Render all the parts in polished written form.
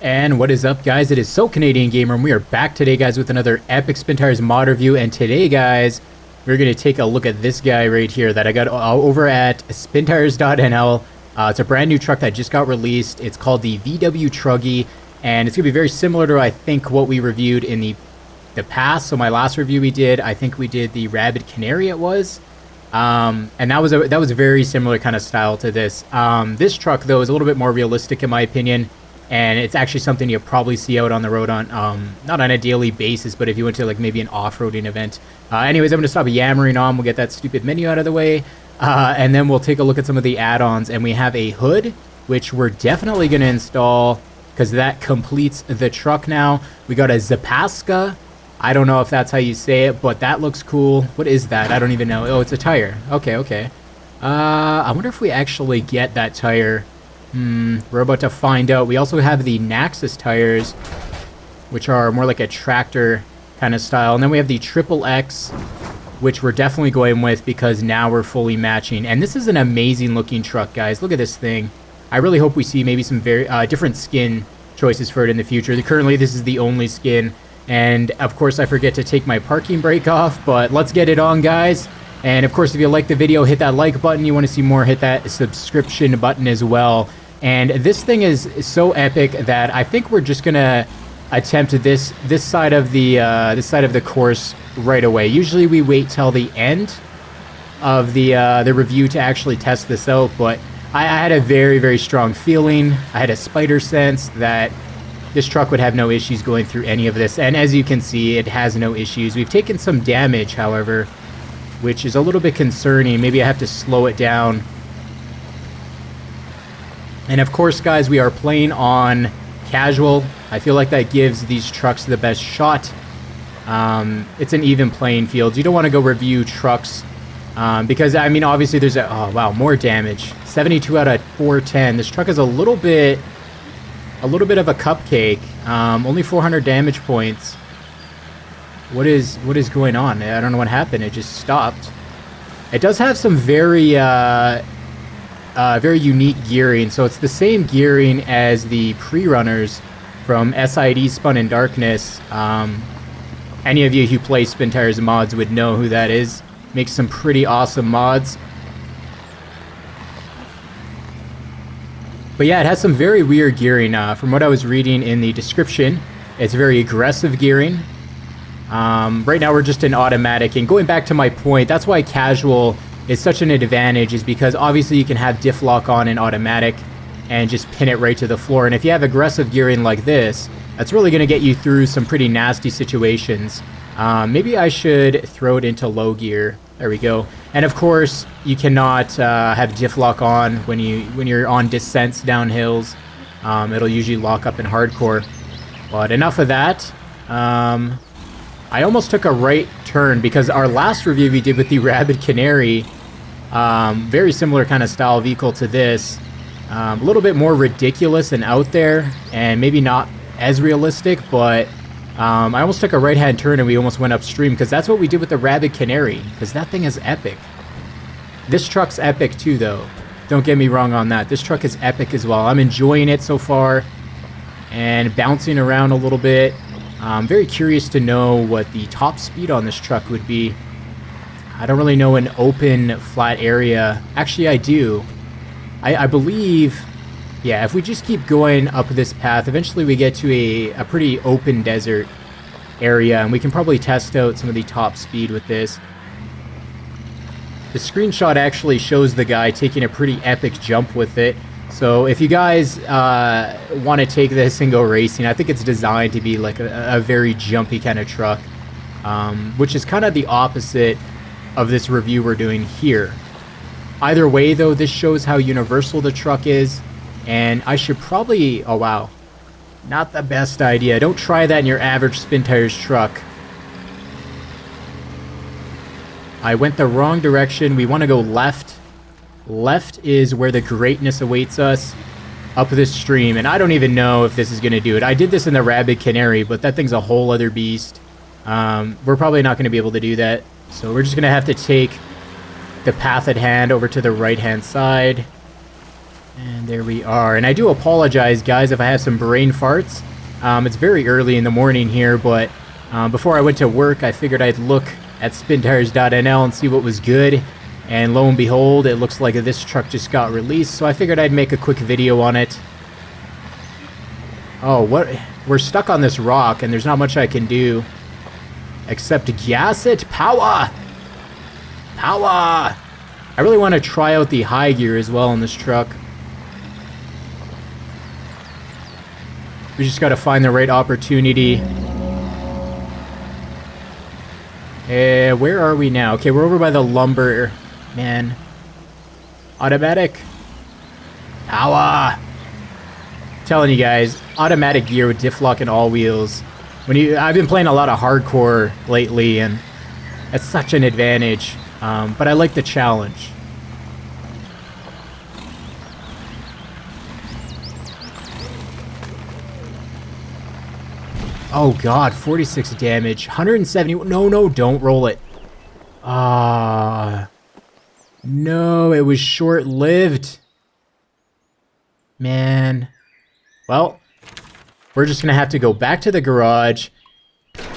And what is up, guys? It is SoCanadianGamer, and we are back today, guys, with another epic Spintires mod review. And today, guys, we're going to take a look at this guy right here that I got over at Spintires.nl. It's a brand new truck that just got released. It's called the VW Truggy, and it's going to be very similar to, I think, what we reviewed in the past. So my last review we did, I think we did the Rabid Canary, it was. And that was a very similar kind of style to this. This truck, though, is a little bit more realistic, in my opinion. And it's actually something you'll probably see out on the road on, not on a daily basis, but if you went to like maybe an off-roading event. Anyways, I'm going to stop yammering on. We'll get that stupid menu out of the way. And then we'll take a look at some of the add-ons. And we have a hood, which we're definitely going to install because that completes the truck now. We got a Zapaska. I don't know if that's how you say it, but that looks cool. What is that? I don't even know. Oh, it's a tire. Okay. I wonder if we actually get that tire. We're about to find out. We also have the Naxxus tires, which are more like a tractor kind of style. And then we have the Triple X, which we're definitely going with because now we're fully matching. And this is an amazing looking truck, guys. Look at this thing. I really hope we see maybe some very different skin choices for it in the future. Currently, this is the only skin. And of course, I forget to take my parking brake off, but let's get it on, guys. And of course, if you like the video, hit that like button. You want to see more, hit that subscription button as well. And this thing is so epic that I think we're just gonna attempt this side of the course right away. Usually we wait till the end of the review to actually test this out, but I had a very, very strong feeling. I had a spider sense that this truck would have no issues going through any of this. And as you can see, it has no issues. We've taken some damage, however, which is a little bit concerning. Maybe I have to slow it down. And of course, guys, we are playing on casual. I feel like that gives these trucks the best shot. It's an even playing field. You don't want to go review trucks because, I mean, obviously there's a... Oh, wow, more damage. 72 out of 410. This truck is a little bit of a cupcake. Only 400 damage points. What is going on? I don't know what happened. It just stopped. It does have some very unique gearing. So it's the same gearing as the pre-runners from SID Spun in Darkness. Any of you who play Spintires mods would know who that is. Makes some pretty awesome mods. But yeah, it has some very weird gearing. From what I was reading in the description, it's very aggressive gearing. Right now we're just in automatic. And going back to my point, that's why casual is such an advantage, is because obviously you can have diff lock on in automatic and just pin it right to the floor. And if you have aggressive gearing like this, that's really going to get you through some pretty nasty situations. Maybe I should throw it into low gear. There we go. And of course, you cannot have diff lock on when you're on descents down hills. It'll usually lock up in hardcore. But enough of that. I almost took a right turn because our last review we did with the Rabid Canary, very similar kind of style vehicle to this, a little bit more ridiculous and out there, and maybe not as realistic, but I almost took a right-hand turn and we almost went upstream because that's what we did with the Rabid Canary, because that thing is epic. This truck's epic too, though. Don't get me wrong on that. This truck is epic as well. I'm enjoying it so far and bouncing around a little bit. I'm very curious to know what the top speed on this truck would be. I don't really know an open, flat area. Actually, I do. I believe, yeah, if we just keep going up this path, eventually we get to a pretty open desert area, and we can probably test out some of the top speed with this. The screenshot actually shows the guy taking a pretty epic jump with it. So if you guys want to take this and go racing, I think it's designed to be like a very jumpy kind of truck, which is kind of the opposite of this review we're doing here. Either way, though, this shows how universal the truck is, and I should probably... Oh, wow. Not the best idea. Don't try that in your average Spintires truck. I went the wrong direction. We want to go left. Left is where the greatness awaits us, up this stream, and I don't even know if this is going to do it. I did this in the Rabid Canary, but that thing's a whole other beast. We're probably not going to be able to do that, so we're just going to have to take the path at hand over to the right-hand side. And there we are. And I do apologize, guys, if I have some brain farts. It's very early in the morning here, but before I went to work, I figured I'd look at Spintires.nl and see what was good. And lo and behold, it looks like this truck just got released, so I figured I'd make a quick video on it. Oh, what? We're stuck on this rock, and there's not much I can do except gas it. Power! Power! I really want to try out the high gear as well in this truck. We just got to find the right opportunity. Where are we now? Okay, we're over by the lumber. Man. Automatic. Power! Telling you guys, automatic gear with diff lock and all wheels. I've been playing a lot of hardcore lately, and that's such an advantage. But I like the challenge. Oh god, 46 damage, 170. No, don't roll it. No, it was short-lived. Man. Well, we're just gonna have to go back to the garage,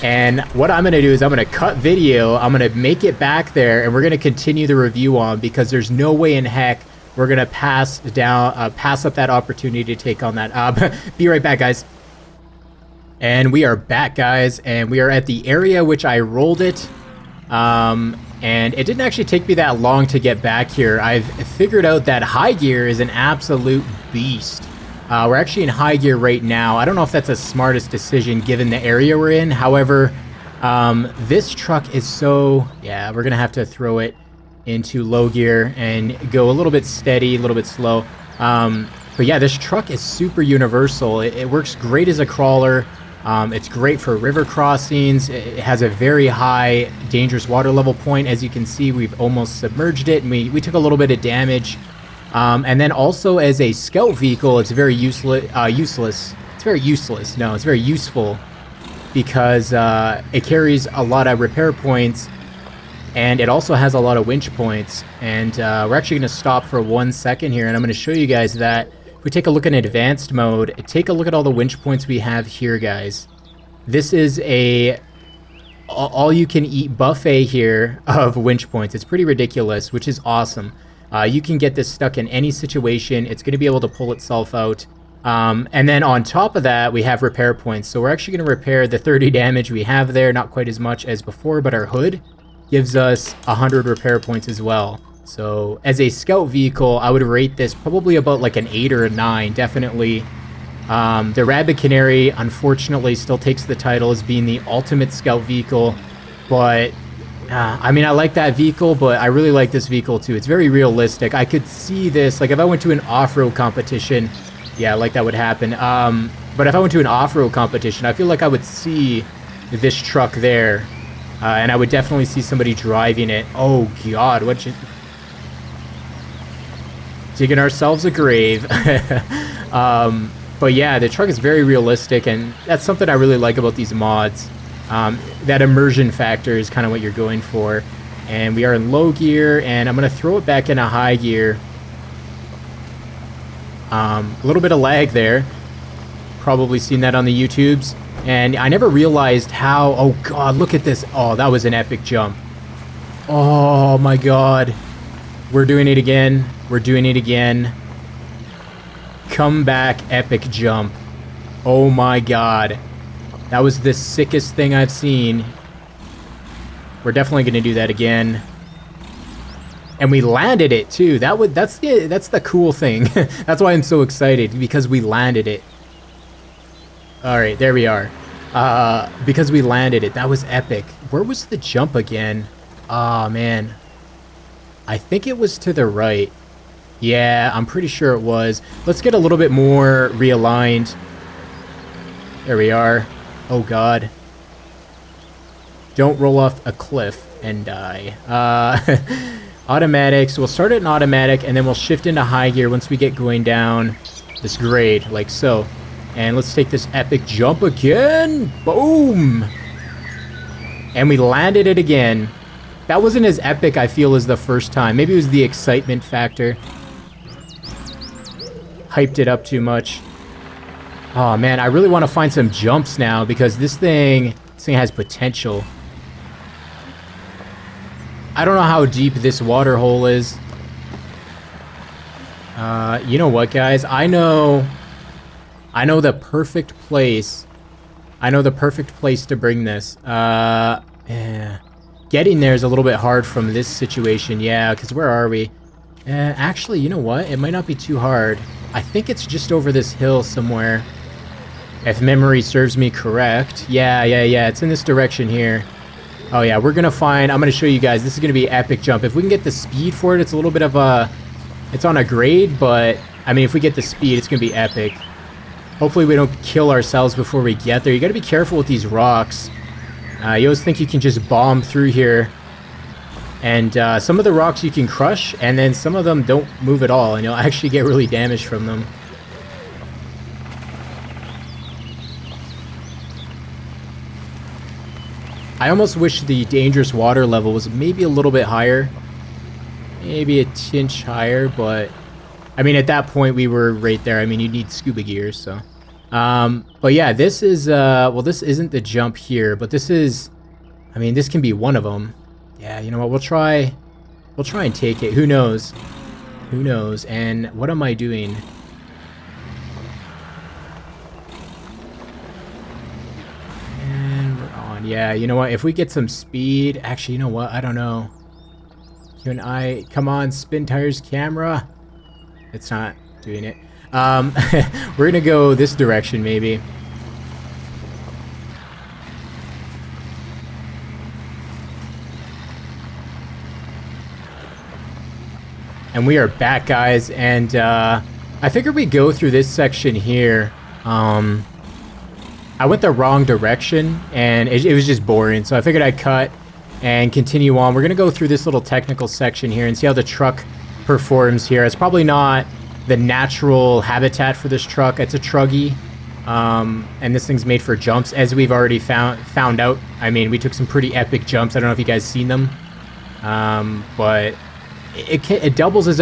and what I'm gonna do is I'm gonna cut video, I'm gonna make it back there, and we're gonna continue the review on, because there's no way in heck we're gonna pass up that opportunity to take on that. Be right back, guys. And we are back, guys, and we are at the area which I rolled it. And it didn't actually take me that long to get back here. I've figured out that high gear is an absolute beast. We're actually in high gear right now. I don't know if that's the smartest decision given the area we're in. However, this truck is so... Yeah, we're going to have to throw it into low gear and go a little bit steady, a little bit slow. But yeah, this truck is super universal. It works great as a crawler. It's great for river crossings. It has a very high dangerous water level point. As you can see, we've almost submerged it, and we took a little bit of damage. And then also as a scout vehicle, it's very useless. It's very useless. No, it's very useful because it carries a lot of repair points, and it also has a lot of winch points. And we're actually going to stop for 1 second here, and I'm going to show you guys that. If we take a look in advanced mode, take a look at all the winch points we have here, guys. This is a all-you-can-eat buffet here of winch points. It's pretty ridiculous, which is awesome. You can get this stuck in any situation. It's going to be able to pull itself out. And then on top of that, we have repair points. So we're actually going to repair the 30 damage we have there. Not quite as much as before, but our hood gives us 100 repair points as well. So as a scout vehicle, I would rate this probably about like an 8 or a 9, definitely. The Rabbit Canary, unfortunately, still takes the title as being the ultimate scout vehicle. But, I mean, I like that vehicle, but I really like this vehicle too. It's very realistic. I could see this, like if I went to an off-road competition, yeah, like that would happen. But if I went to an off-road competition, I feel like I would see this truck there. And I would definitely see somebody driving it. Oh, God, what you... Digging ourselves a grave. But yeah, the truck is very realistic, and that's something I really like about these mods. That immersion factor is kind of what you're going for. And we are in low gear, and I'm going to throw it back into high gear. A little bit of lag there. Probably seen that on the YouTubes. And I never realized how... Oh, God, look at this. Oh, that was an epic jump. Oh, my God. We're doing it again. We're doing it again. Comeback epic jump. Oh my god. That was the sickest thing I've seen. We're definitely going to do that again. And we landed it too. That's the cool thing. That's why I'm so excited, because we landed it. All right, there we are. Because we landed it. That was epic. Where was the jump again? Oh man. I think it was to the right. Yeah, I'm pretty sure it was. Let's get a little bit more realigned. There we are. Oh god. Don't roll off a cliff and die. Automatic. So we'll start it in automatic, and then we'll shift into high gear once we get going down this grade, like so. And let's take this epic jump again. Boom! And we landed it again. That wasn't as epic, I feel, as the first time. Maybe it was the excitement factor. hyped it up too much. Oh man, I really want to find some jumps now because this thing has potential. I don't know how deep this water hole is. You know what, guys? I know the perfect place. I know the perfect place to bring this. Yeah. Getting there is a little bit hard from this situation. Yeah, because where are we? Actually, you know what? It might not be too hard. I think it's just over this hill somewhere. If memory serves me correct. Yeah. It's in this direction here. Oh yeah, we're gonna find... I'm gonna show you guys. This is gonna be an epic jump. If we can get the speed for it, it's a little bit of a... It's on a grade, but... I mean, if we get the speed, it's gonna be epic. Hopefully we don't kill ourselves before we get there. You gotta be careful with these rocks. You always think you can just bomb through here. And some of the rocks you can crush, and then some of them don't move at all, and you'll actually get really damaged from them. I almost wish the dangerous water level was maybe a little bit higher. Maybe a tinch higher, but... I mean, at that point, we were right there. I mean, you need scuba gear, so... but yeah, this is... well, this isn't the jump here, but this is... I mean, this can be one of them. Yeah, you know what? We'll try and take it. Who knows? Who knows? And what am I doing? Yeah, you know what? If we get some speed... Actually, you know what? I don't know. Can I... Come on, Spintires camera. It's not doing it. We're gonna go this direction, maybe. And we are back, guys. And I figured we'd go through this section here. I went the wrong direction, and it was just boring, so I figured I'd cut and continue on. We're going to go through this little technical section here and see how the truck performs here. It's probably not the natural habitat for this truck. It's a Truggy, and this thing's made for jumps, as we've already found out. I mean, we took some pretty epic jumps. I don't know if you guys seen them, but it doubles as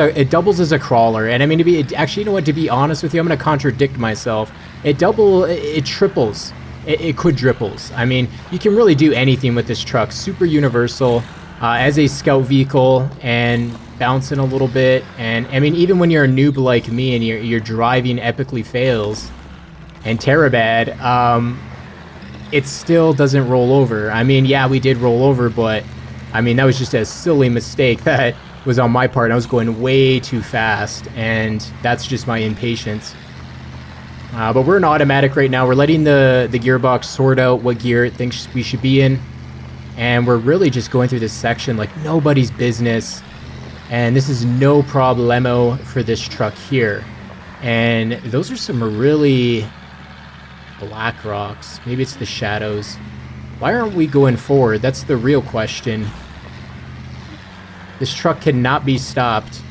a crawler. And I mean, actually, you know what? To be honest with you, I'm going to contradict myself. It triples, it quadruples. I mean, you can really do anything with this truck. Super universal as a scout vehicle, and bouncing a little bit. And I mean, even when you're a noob like me and you're driving epically fails and Terabad, it still doesn't roll over. I mean, yeah, we did roll over, but I mean, that was just a silly mistake that was on my part. I was going way too fast, and that's just my impatience. But we're in automatic right now. We're letting the gearbox sort out what gear it thinks we should be in. And we're really just going through this section like nobody's business. And this is no problemo for this truck here. And those are some really black rocks. Maybe it's the shadows. Why aren't we going forward? That's the real question. This truck cannot be stopped.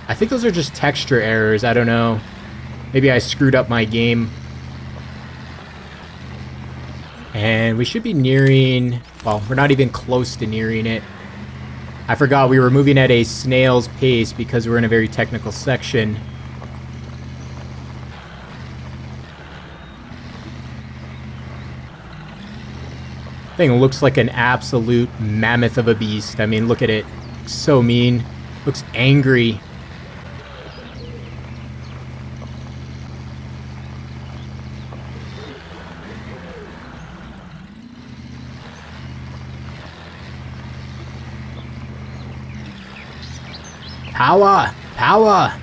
I think those are just texture errors. I don't know. Maybe I screwed up my game. And we should be nearing... Well, we're not even close to nearing it. I forgot we were moving at a snail's pace because we're in a very technical section. Thing looks like an absolute mammoth of a beast. I mean, look at it. So mean. Looks angry. Power! Power!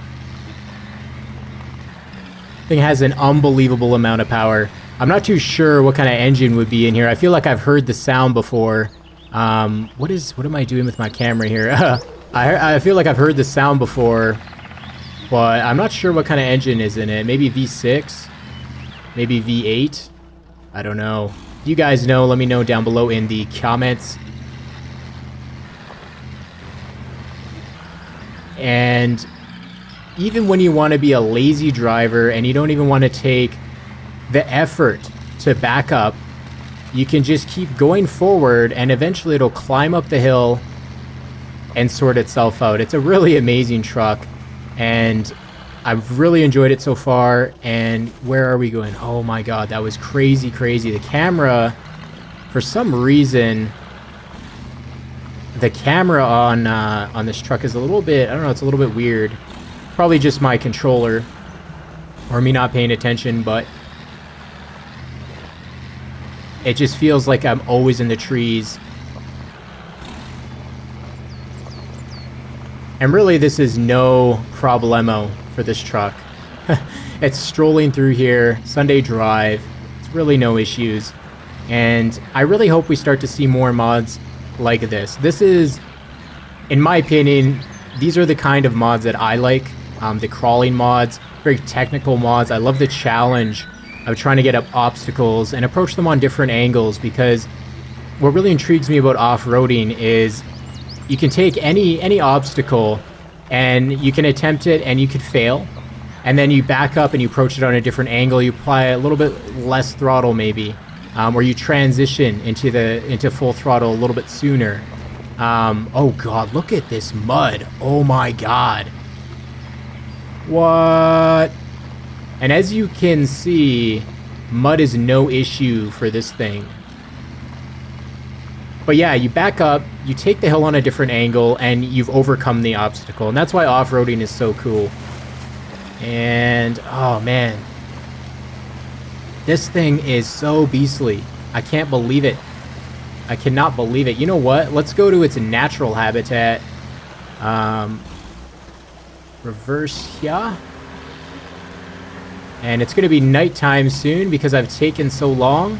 Thing has an unbelievable amount of power. I'm not too sure what kind of engine would be in here. I feel like I've heard the sound before. What am I doing with my camera here? I feel like I've heard the sound before, but I'm not sure what kind of engine is in it. Maybe V6? Maybe V8? I don't know. You guys know, let me know down below in the comments. And even when you want to be a lazy driver and you don't even want to take the effort to back up, you can just keep going forward and eventually it'll climb up the hill and sort itself out. It's a really amazing truck, and I've really enjoyed it so far. And where are we going? Oh my god, that was crazy, crazy. The camera, for some reason, the camera on this truck is a little bit, I don't know, it's a little bit weird. Probably just my controller or me not paying attention, but it just feels like I'm always in the trees. And really, this is no problemo for this truck. It's strolling through here, Sunday drive. It's really no issues. And I really hope we start to see more mods like this. This is, in my opinion, these are the kind of mods that I like. The crawling mods, very technical mods. I love the challenge of trying to get up obstacles and approach them on different angles, because what really intrigues me about off-roading is you can take any obstacle and you can attempt it and you could fail, and then you back up and you approach it on a different angle. You apply a little bit less throttle maybe, or you transition into full throttle a little bit sooner. Oh god, look at this mud. Oh my god. What? And as you can see, mud is no issue for this thing. But yeah, you back up, you take the hill on a different angle, and you've overcome the obstacle. And that's why off-roading is so cool. And, oh man. This thing is so beastly. I can't believe it. I cannot believe it. You know what? Let's go to its natural habitat. Reverse here. And it's going to be nighttime soon because I've taken so long.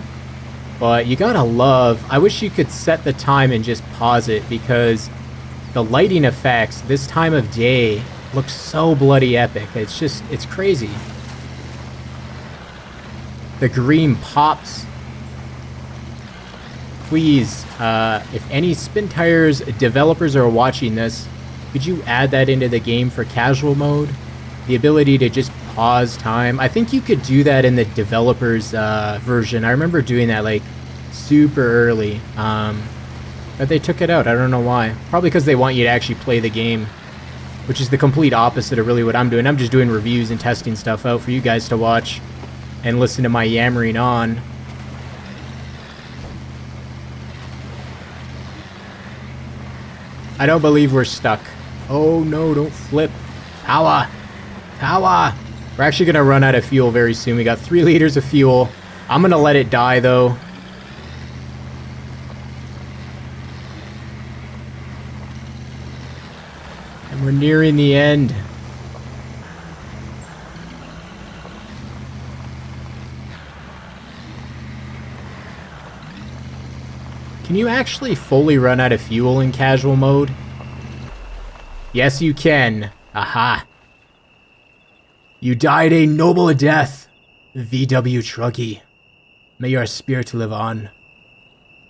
But you gotta love, I wish you could set the time and just pause it, because the lighting effects this time of day look so bloody epic. It's just, it's crazy. The green pops. Please, if any Spintires developers are watching this, could you add that into the game for casual mode? The ability to just pause time. I think you could do that in the developers version. I remember doing that like super early, but they took it out. I don't know why. Probably because they want you to actually play the game, which is the complete opposite of really what I'm doing. I'm just doing reviews and testing stuff out for you guys to watch and listen to my yammering on. I don't believe we're stuck. Oh no, don't flip. Power! Power! We're actually going to run out of fuel very soon. We got 3 liters of fuel. I'm going to let it die, though. And we're nearing the end. Can you actually fully run out of fuel in casual mode? Yes, you can. Aha. You died a noble death, VW Truggy. May your spirit live on.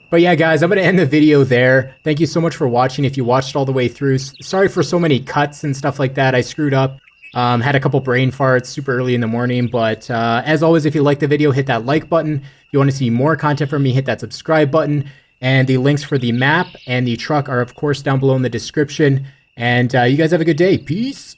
But yeah, guys, I'm going to end the video there. Thank you so much for watching. If you watched all the way through, sorry for so many cuts and stuff like that. I screwed up. Had a couple brain farts super early in the morning. But as always, if you liked the video, hit that like button. If you want to see more content from me, hit that subscribe button. And the links for the map and the truck are, of course, down below in the description. And you guys have a good day. Peace.